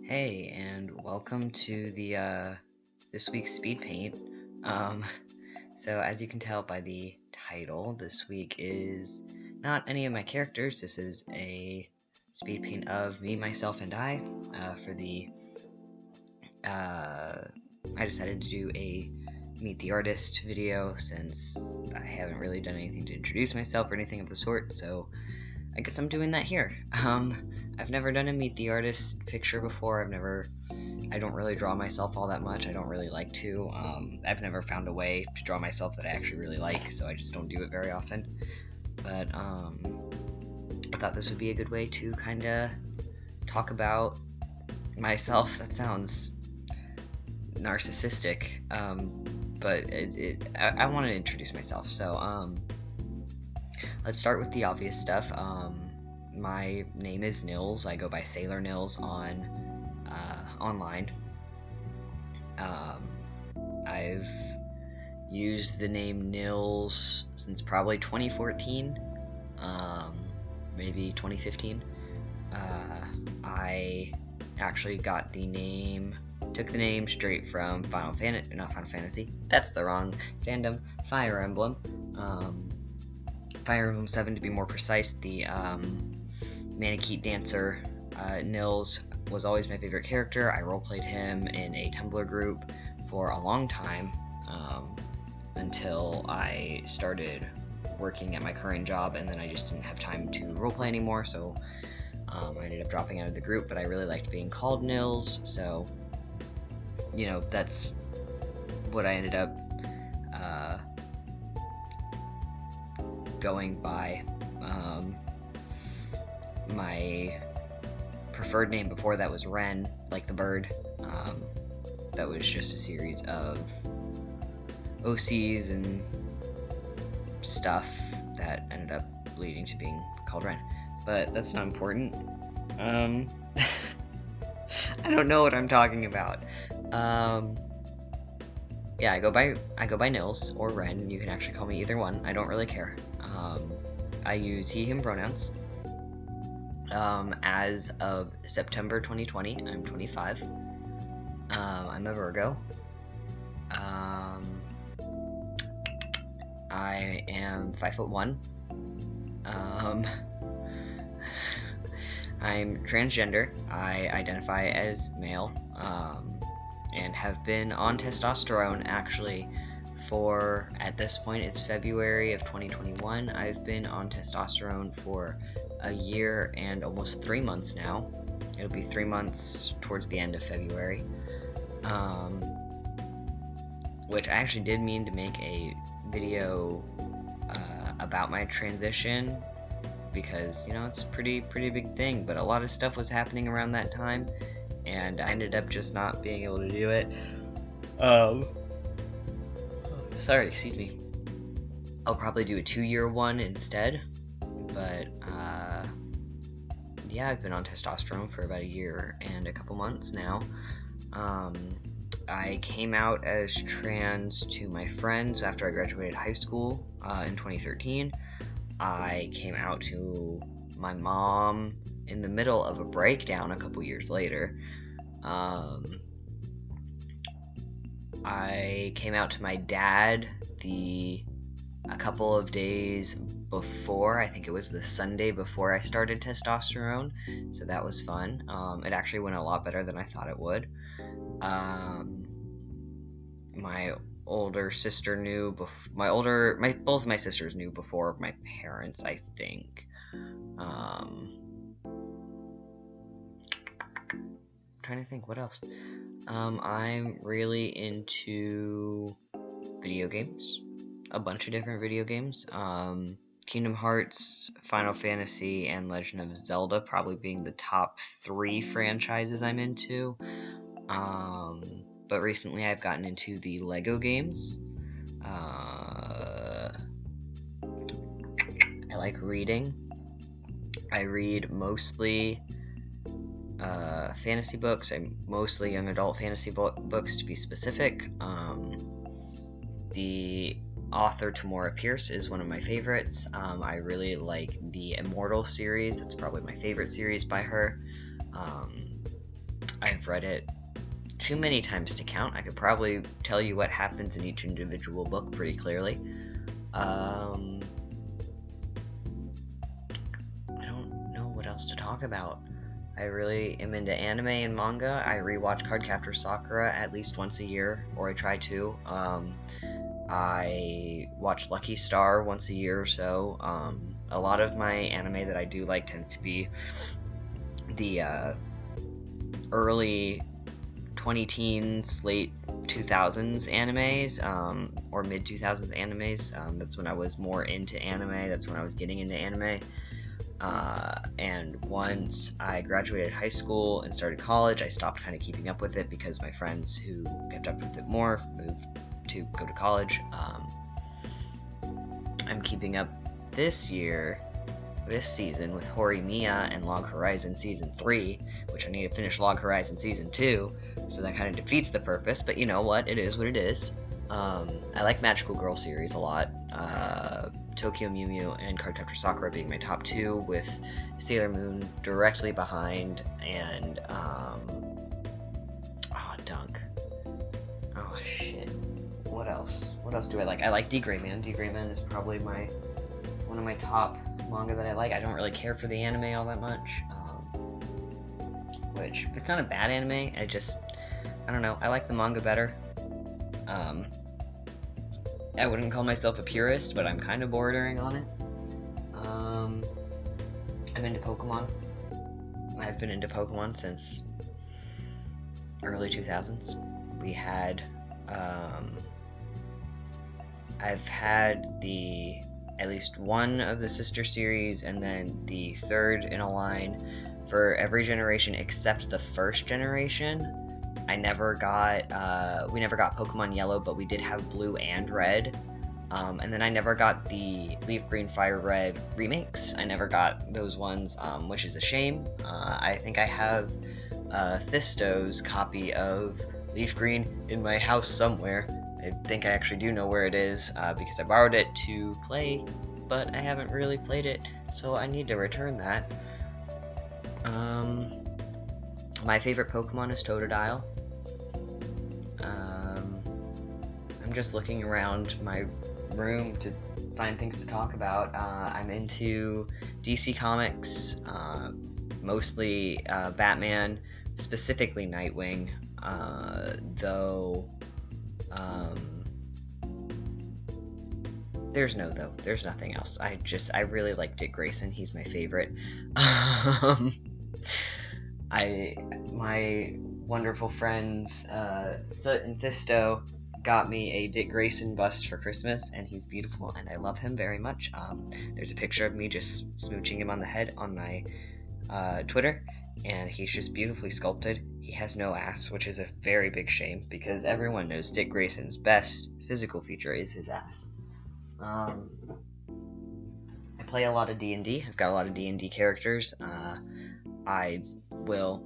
Hey, and welcome to the this week's Speedpaint. So as you can tell by the title, this week is not any of my characters. This is a speed paint of me, myself, and I. I decided to do a Meet the Artist video since I haven't really done anything to introduce myself or anything of the sort, so I guess I'm doing that here. I've never done a Meet the Artist picture before. I don't really draw myself all that much. I don't really like to. I've never found a way to draw myself that I actually really like, so I just don't do it very often. But, I thought this would be a good way to kinda talk about myself. That sounds narcissistic, but I want to introduce myself, so, let's start with the obvious stuff. My name is Nils. I go by Sailor Nils on online. I've used the name Nils since probably 2014, maybe 2015. I actually took the name straight from not Final Fantasy. That's the wrong fandom. Fire Emblem. Fire Emblem 7 to be more precise. The Mannequin Dancer Nils was always my favorite character. I roleplayed him in a Tumblr group for a long time, until I started working at my current job, and then I just didn't have time to roleplay anymore, so I ended up dropping out of the group, but I really liked being called Nils, so, you know, that's what I ended up going by. My preferred name before that was Ren, like the bird. That was just a series of OCs and stuff that ended up leading to being called Ren. But that's not important. I don't know what I'm talking about. Yeah, I go by Nils or Ren. You can actually call me either one. I don't really care. I use he/him pronouns. As of September 2020, I'm 25. I'm a Virgo. I am 5'1". I'm transgender. I identify as male, and have been on testosterone actually for, at this point, it's February of 2021. I've been on testosterone for a year and almost 3 months now. It'll be 3 months towards the end of February. Which I actually did mean to make a video about my transition, because, you know, it's a pretty big thing, but a lot of stuff was happening around that time, and I ended up just not being able to do it. Sorry, excuse me. I'll probably do a 2-year one instead, but yeah, I've been on testosterone for about a year and a couple months now. I came out as trans to my friends after I graduated high school in 2013. I came out to my mom in the middle of a breakdown a couple years later. I came out to my dad a couple of days before. I think it was the Sunday before I started testosterone, so that was fun. It actually went a lot better than I thought it would. My older sister knew both of my sisters knew before my parents, I think. Trying to think what else. I'm really into video games, a bunch of different video games. Kingdom Hearts, Final Fantasy, and Legend of Zelda probably being the top 3 franchises I'm into. But recently I've gotten into the Lego games. I like reading. I read mostly fantasy books. I'm mostly young adult fantasy books, to be specific. The author Tamora Pierce is one of my favorites. I really like the Immortal series. That's probably my favorite series by her. I've read it too many times to count. I could probably tell you what happens in each individual book pretty clearly. I don't know what else to talk about. I really am into anime and manga. I rewatch Cardcaptor Sakura at least once a year, or I try to. I watch Lucky Star once a year or so. A lot of my anime that I do like tends to be the early 20-teens, late 2000s animes, or mid 2000s animes. That's when I was more into anime. That's when I was getting into anime. And once I graduated high school and started college, I stopped kind of keeping up with it because my friends who kept up with it more moved to go to college. I'm keeping up this season with Horimiya and Log Horizon Season 3, which I need to finish Log Horizon Season 2, so that kind of defeats the purpose, but you know what, it is what it is. I like Magical Girl series a lot, Tokyo Mew Mew and Cardcaptor Sakura being my top two, with Sailor Moon directly behind, and, Dunk. Oh, shit. What else? What else do I like? I like D-Gray-man. D-Gray-man is probably one of my top manga that I like. I don't really care for the anime all that much, which, it's not a bad anime, I don't know, I like the manga better. I wouldn't call myself a purist, but I'm kind of bordering on it. I'm into Pokemon. I've been into Pokemon since early 2000s. We had, I've had at least one of the sister series, and then the third in a line for every generation except the first generation. We never got Pokemon Yellow, but we did have Blue and Red. And then I never got the Leaf Green, Fire Red remakes. I never got those ones, which is a shame. I think I have Thisto's copy of Leaf Green in my house somewhere. I think I actually do know where it is, because I borrowed it to play, but I haven't really played it, so I need to return that. My favorite Pokemon is Totodile. I'm just looking around my room to find things to talk about. I'm into DC Comics, mostly Batman, specifically Nightwing, though there's nothing else. I really like Dick Grayson. He's my favorite. My wonderful friends Soot and Thisto got me a Dick Grayson bust for Christmas, and he's beautiful, and I love him very much. There's a picture of me just smooching him on the head on my Twitter, and he's just beautifully sculpted. He has no ass, which is a very big shame, because everyone knows Dick Grayson's best physical feature is his ass. I play a lot of D&D. I've got a lot of D&D characters. I will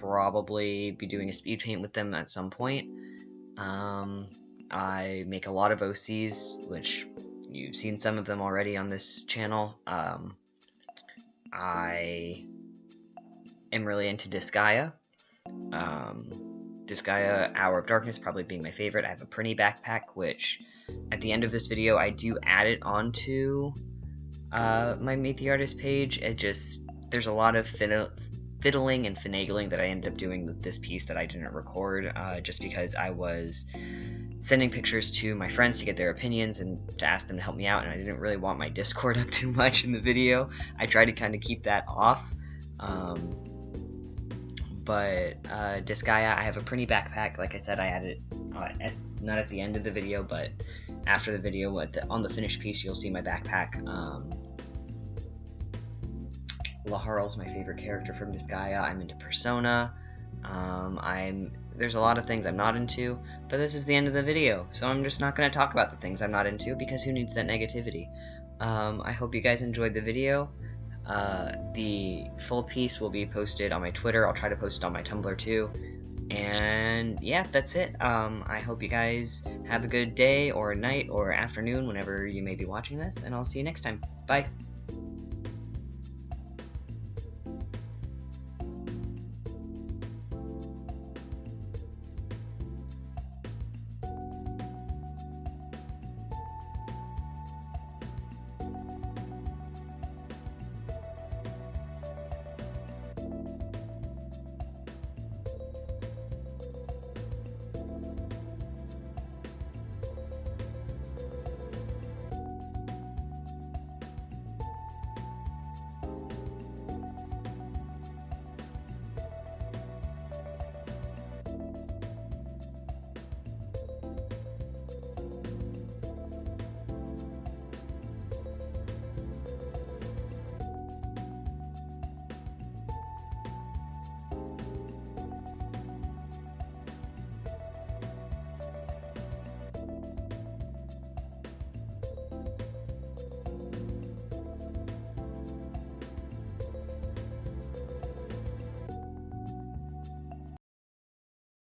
probably be doing a speed paint with them at some point. I make a lot of OCs, which you've seen some of them already on this channel. I am really into Disgaea. Disgaea Hour of Darkness probably being my favorite. I have a Prinny backpack, which at the end of this video I do add it onto my Meet the Artist page. There's a lot of fiddling and finagling that I ended up doing with this piece that I didn't record, just because I was sending pictures to my friends to get their opinions and to ask them to help me out, and I didn't really want my Discord up too much in the video. I tried to kind of keep that off. But Disgaea, I have a Prinny backpack. Like I said, I added it not at the end of the video, but after the video, on the finished piece, you'll see my backpack. Laharl's my favorite character from Disgaea. I'm into Persona. There's a lot of things I'm not into, but this is the end of the video, so I'm just not going to talk about the things I'm not into, because who needs that negativity? I hope you guys enjoyed the video. The full piece will be posted on my Twitter. I'll try to post it on my Tumblr too. And yeah, that's it. I hope you guys have a good day or night or afternoon whenever you may be watching this, and I'll see you next time. Bye!